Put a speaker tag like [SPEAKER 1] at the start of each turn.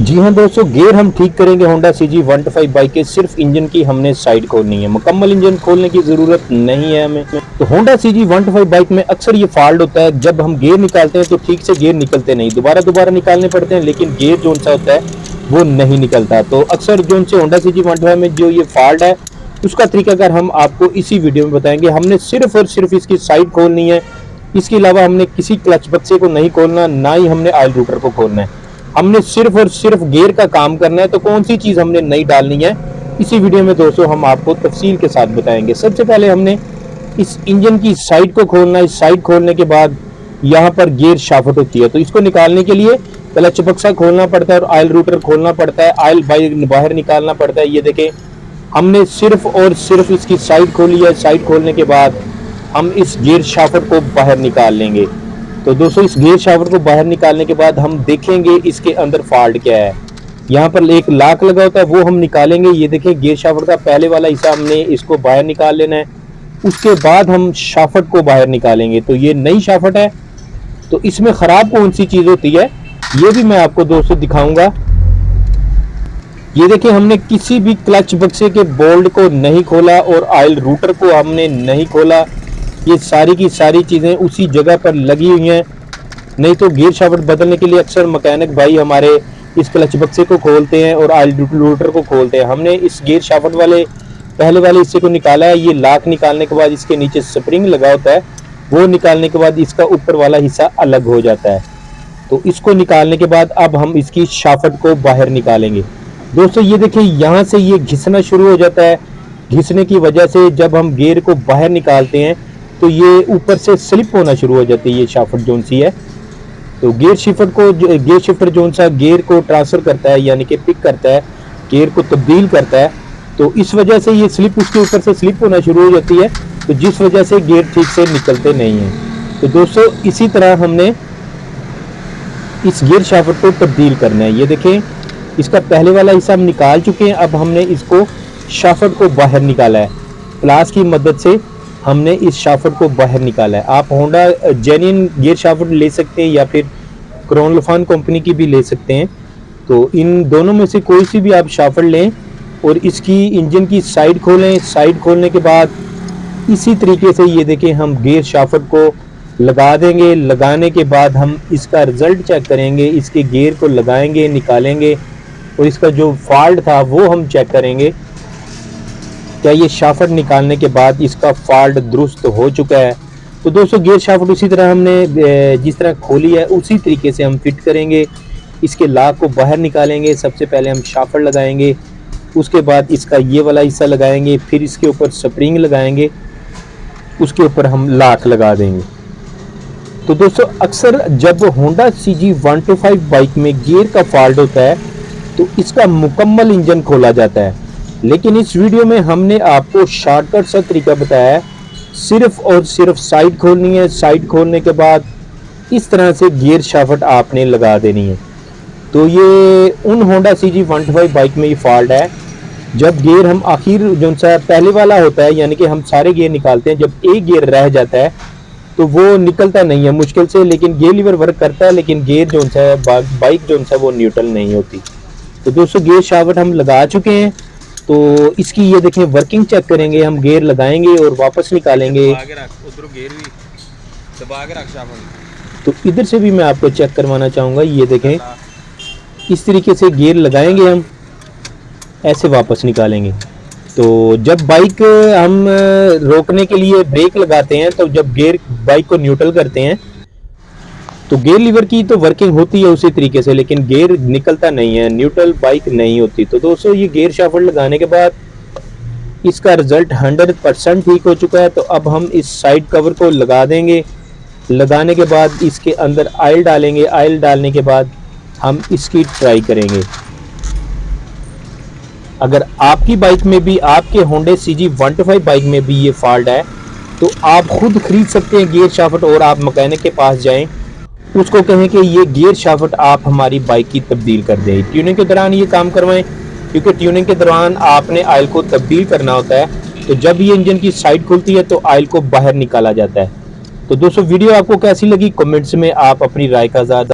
[SPEAKER 1] जी हाँ दोस्तों, गियर हम ठीक करेंगे होंडा सीजी 125 बाइक के। सिर्फ इंजन की हमने साइड खोलनी है, मुकम्मल इंजन खोलने की ज़रूरत नहीं है हमें। तो होंडा सीजी 125 बाइक में अक्सर ये फॉल्ट होता है, जब हम गियर निकालते हैं तो ठीक से गियर निकलते नहीं, दोबारा दोबारा निकालने पड़ते हैं, लेकिन गियर जो सा होता है वो नहीं निकलता। तो अक्सर जो से होंडा सीजी 125 में जो ये फॉल्ट है, उसका तरीकाकार हम आपको इसी वीडियो में बताएंगे। हमने सिर्फ और सिर्फ इसकी साइड खोलनी है, इसके अलावा हमने किसी क्लच बक्से को नहीं खोलना, ना ही हमने ऑयल रूटर को खोलना है। हमने सिर्फ और सिर्फ गियर का काम करना है। तो कौन सी चीज़ हमने नहीं डालनी है, इसी वीडियो में दोस्तों हम आपको तफसील के साथ बताएंगे। सबसे पहले हमने इस इंजन की साइड को खोलना है। इस साइड खोलने के बाद यहाँ पर गियर शाफ्ट होती है, तो इसको निकालने के लिए क्लच बक्सा खोलना पड़ता है और ऑयल रूटर खोलना पड़ता है, ऑयल बाहर निकालना पड़ता है। ये देखें, हमने सिर्फ और सिर्फ इसकी साइड खोली है। साइड खोलने के बाद हम इस गियर शाफ्ट को बाहर निकाल लेंगे। तो दोस्तों, इस गियर शाफ्ट को बाहर निकालने के बाद हम देखेंगे इसके अंदर फॉल्ट क्या है। यहाँ पर एक लाक लगा होता है, वो हम निकालेंगे। ये देखें, गियर शाफ्ट का पहले वाला हिस्सा हमने इसको बाहर निकाल लेना है, उसके बाद हम शाफ्ट को बाहर निकालेंगे। तो ये नई शाफ्ट है, तो इसमें ख़राब कौन सी चीज़ होती है ये भी मैं आपको दोस्तों दिखाऊंगा। ये देखिए, हमने किसी भी क्लच बक्से के बोल्ट को नहीं खोला और ऑयल रूटर को हमने नहीं खोला। ये सारी की सारी चीज़ें उसी जगह पर लगी हुई हैं। नहीं तो गियर शाफ्ट बदलने के लिए अक्सर मैकेनिक भाई हमारे इस क्लच बक्से को खोलते हैं और ऑयल रूटर को खोलते हैं। हमने इस गियर शाफ्ट वाले पहले वाले हिस्से को निकाला है। ये लाक निकालने के बाद इसके नीचे स्प्रिंग लगा होता है, वो निकालने के बाद इसका ऊपर वाला हिस्सा अलग हो जाता है। तो इसको निकालने के बाद अब हम इसकी शाफ्ट को बाहर निकालेंगे। दोस्तों ये देखिए, यहाँ से ये घिसना शुरू हो जाता है। घिसने की वजह से जब हम गियर को बाहर निकालते हैं तो ये ऊपर से स्लिप होना शुरू हो जाती है, ये शाफ्ट जोन सी है। तो गियर शिफ्टर जोन सा गियर को ट्रांसफर करता है, यानी कि पिक करता है, गियर को तब्दील करता है। तो इस वजह से ये स्लिप उसके ऊपर से स्लिप होना शुरू हो जाती है, तो जिस वजह से गियर ठीक से निकलते नहीं हैं। तो दोस्तों, इसी तरह हमने इस गियर शाफ्ट को तब्दील करना है। ये देखें, इसका पहले वाला हिस्सा हम निकाल चुके हैं। अब हमने इसको शाफ्ट को बाहर निकाला है, प्लास की मदद से हमने इस शाफ्ट को बाहर निकाला है। आप होंडा जेन्युइन गियर शाफ्ट ले सकते हैं या फिर क्रोनोफॉन कंपनी की भी ले सकते हैं। तो इन दोनों में से कोई सी भी आप शाफ्ट लें और इसकी इंजन की साइड खोलें। साइड खोलने के बाद इसी तरीके से ये देखें, हम गियर शाफ्ट को लगा देंगे। लगाने के बाद हम इसका रिजल्ट चेक करेंगे, इसके गियर को लगाएंगे, निकालेंगे और इसका जो फॉल्ट था वो हम चेक करेंगे, क्या ये शाफ्ट निकालने के बाद इसका फॉल्ट दुरुस्त हो चुका है। तो दोस्तों, गियर शाफ्ट उसी तरह हमने जिस तरह खोली है उसी तरीके से हम फिट करेंगे। इसके लाक को बाहर निकालेंगे। सबसे पहले हम शाफ्ट लगाएंगे, उसके बाद इसका ये वाला हिस्सा लगाएंगे, फिर इसके ऊपर स्प्रिंग लगाएंगे, उसके ऊपर हम लाक लगा देंगे। तो दोस्तों, अक्सर जब होंडा सीजी 125 बाइक में गियर का फॉल्ट होता है तो इसका मुकम्मल इंजन खोला जाता है, लेकिन इस वीडियो में हमने आपको शॉर्टकट सा तरीका बताया है। सिर्फ और सिर्फ साइड खोलनी है। साइड खोलने के बाद इस तरह से गियर शाफ्ट आपने लगा देनी है। तो ये उन होंडा सीजी 125 बाइक में ये फॉल्ट है, जब गियर हम आखिर जो सा पहले वाला होता है, यानी कि हम सारे गियर निकालते हैं, जब एक गियर रह जाता है तो वो निकलता नहीं है मुश्किल से, लेकिन गियर लीवर वर्क करता है, लेकिन गियर जो सा बाइक जो सा वो न्यूट्रल नहीं होती। तो दोस्तों, गियर शाफ्ट हम लगा चुके हैं। तो इसकी ये देखें, वर्किंग चेक करेंगे। हम गियर लगाएंगे और वापस निकालेंगे। तो इधर से भी मैं आपको चेक करवाना चाहूँगा। ये देखें, इस तरीके से गियर लगाएंगे, हम ऐसे वापस निकालेंगे। तो जब बाइक हम रोकने के लिए ब्रेक लगाते हैं, तो जब गियर बाइक को न्यूट्रल करते हैं तो गियर लीवर की तो वर्किंग होती है उसी तरीके से, लेकिन गियर निकलता नहीं है, न्यूट्रल बाइक नहीं होती। तो दोस्तों, ये गियर शाफ्ट लगाने के बाद इसका रिजल्ट 100% ठीक हो चुका है। तो अब हम इस साइड कवर को लगा देंगे। लगाने के बाद इसके अंदर ऑयल डालेंगे। ऑयल डालने के बाद हम इसकी ट्राई करेंगे। अगर आपकी बाइक में भी, आपके होंडा सीजी 125 बाइक में भी ये फॉल्ट है, तो आप खुद खरीद सकते हैं गियर शाफ्ट और आप मैकेनिक के पास जाएं, उसको कहें कि ये गियर शाफ्ट आप हमारी बाइक की तब्दील कर दें। ट्यूनिंग के दौरान ये काम करवाएं, क्योंकि ट्यूनिंग के दौरान आपने ऑयल को तब्दील करना होता है। तो जब ये इंजन की साइड खुलती है तो ऑयल को बाहर निकाला जाता है। तो दोस्तों, वीडियो आपको कैसी लगी कमेंट्स में आप अपनी राय का